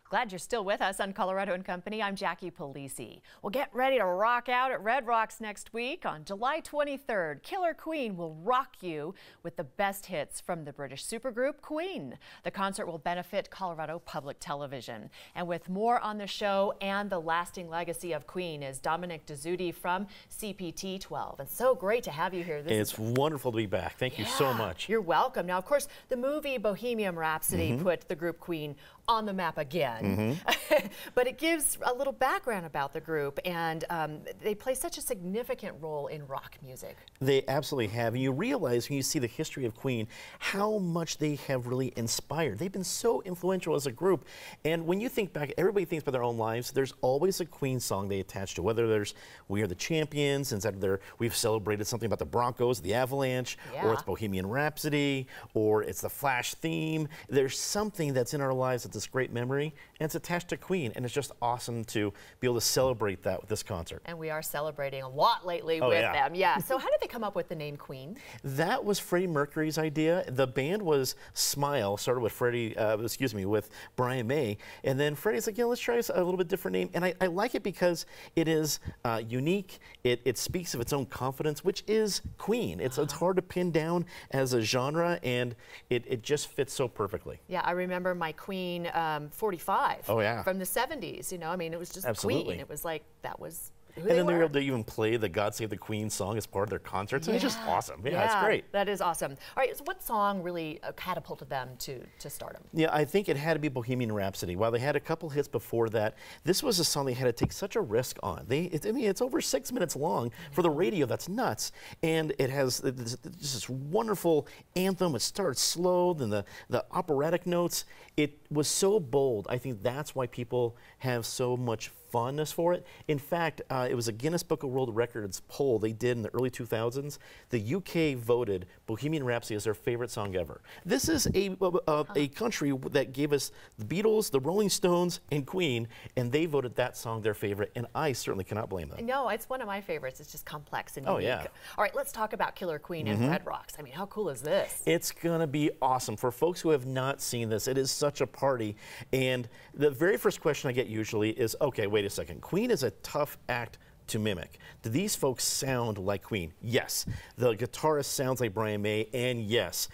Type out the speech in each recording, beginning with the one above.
Glad you're still with us on Colorado and Company. I'm Jackie Polisi. Well, get ready to rock out at Red Rocks next week. On July 23rd, Killer Queen will rock you with the best hits from the British supergroup Queen. The concert will benefit Colorado Public Television. And with more on the show and the lasting legacy of Queen is Dominic Dezzutti from CPT 12. It's so great to have you here. It's wonderful to be back. Thank you so much. You're welcome. Now, of course, the movie Bohemian Rhapsody put the group Queen on the map again. But it gives a little background about the group, and they play such a significant role in rock music. They absolutely have. And you realize when you see the history of Queen how much they have really inspired. They've been so influential as a group. And when you think back, everybody thinks about their own lives. There's always a Queen song they attach to, whether there's We Are the Champions, instead of we've celebrated something about the Broncos, the Avalanche, or it's Bohemian Rhapsody, or it's the Flash theme. There's something that's in our lives that's this great memory, and it's attached to Queen, and it's just awesome to be able to celebrate that with this concert. And we are celebrating a lot lately with them. Yeah. So how did they come up with the name Queen? That was Freddie Mercury's idea. The band was Smile, started with with Brian May, and then Freddie's like, yeah, let's try a little bit different name. And I like it because it is unique. It speaks of its own confidence, which is Queen. It's hard to pin down as a genre, and it just fits so perfectly. Yeah, I remember my Queen 45 from the 70s. You know, I mean, it was just Queen. It was like, that was who they were. And then they were able to even play the God Save the Queen song as part of their concerts. And it's just awesome. Yeah, it's great. That is awesome. All right, so what song really catapulted them to stardom? Yeah, I think it had to be Bohemian Rhapsody. While they had a couple hits before that, this was a song they had to take such a risk on. I mean, it's over 6 minutes long for the radio. That's nuts. And it has just this wonderful anthem. It starts slow, then the operatic notes. It was so bold. I think that's why people have so much fondness for it. In fact, it was a Guinness Book of World Records poll they did in the early 2000s. The UK voted Bohemian Rhapsody as their favorite song ever. This is a country that gave us the Beatles, the Rolling Stones, and Queen, and they voted that song their favorite, and I certainly cannot blame them. No, it's one of my favorites. It's just complex and unique. All right, let's talk about Killer Queen and Red Rocks. I mean, how cool is this? It's going to be awesome. For folks who have not seen this, it is such a party. And the very first question I get usually is, okay, wait a second. Queen is a tough act to mimic. Do these folks sound like Queen? Yes. The guitarist sounds like Brian May, and yes,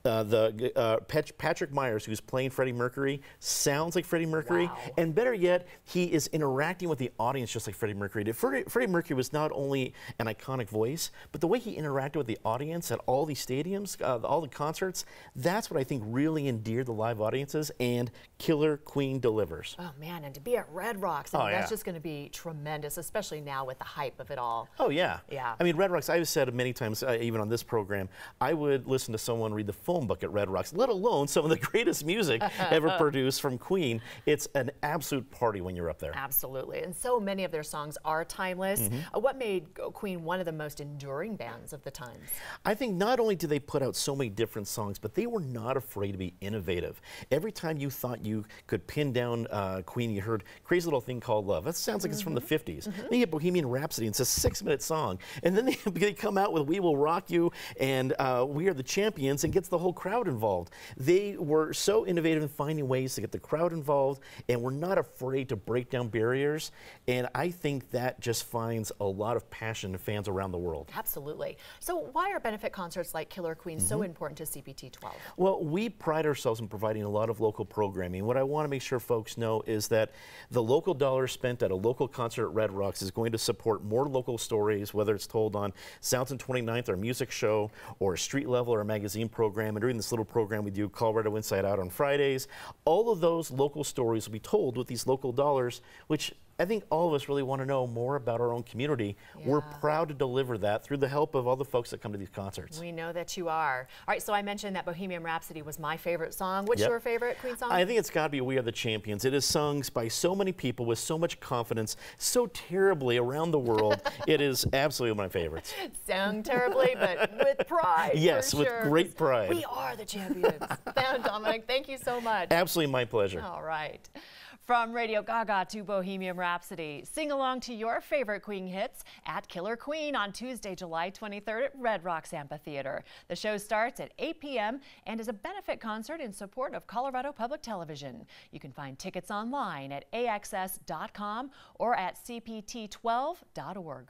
Patrick Myers, who's playing Freddie Mercury, sounds like Freddie Mercury, and better yet, he is interacting with the audience just like Freddie Mercury did. Freddie Mercury was not only an iconic voice, but the way he interacted with the audience at all these stadiums, all the concerts, that's what I think really endeared the live audiences, and Killer Queen delivers. Oh man, and to be at Red Rocks, that's just going to be tremendous, especially now with the hype of it all. Oh yeah. I mean, Red Rocks, I've said many times, even on this program, I would listen to someone read the phone book at Red Rocks, let alone some of the greatest music ever produced from Queen. It's an absolute party when you're up there. Absolutely. And so many of their songs are timeless. What made Queen one of the most enduring bands of the times? I think not only did they put out so many different songs, but they were not afraid to be innovative. Every time you thought you could pin down Queen, you heard Crazy Little Thing Called Love. That sounds like it's from the 50s. Then you get Bohemian Rhapsody, and it's a 6-minute song. And then they come out with We Will Rock You and We Are the Champions, and gets the whole crowd involved. They were so innovative in finding ways to get the crowd involved, and were not afraid to break down barriers. And I think that just finds a lot of passion in fans around the world. Absolutely. So why are benefit concerts like Killer Queen so important to CPT 12? Well, we pride ourselves in providing a lot of local programming. What I want to make sure folks know is that the local dollar spent at a local concert at Red Rocks is going to support more local stories, whether it's told on Sounds and 29th, our music show, or a street level or a magazine program. And during this little program we do, Colorado Inside Out, on Fridays, all of those local stories will be told with these local dollars, which I think all of us really want to know more about our own community. We're proud to deliver that through the help of all the folks that come to these concerts. We know that you are. All right, so I mentioned that Bohemian Rhapsody was my favorite song. What's your favorite Queen song? I think it's got to be We Are the Champions. It is sung by so many people with so much confidence, so terribly around the world. It is absolutely one of my favorites. Sung terribly, but with pride. Yes, with great pride. We are the champions. Dominic, thank you so much. Absolutely my pleasure. All right. From Radio Gaga to Bohemian Rhapsody. Rhapsody. Sing along to your favorite Queen hits at Killer Queen on Tuesday, July 23rd at Red Rocks Amphitheater. The show starts at 8 p.m. and is a benefit concert in support of Colorado Public Television. You can find tickets online at axs.com or at cpt12.org.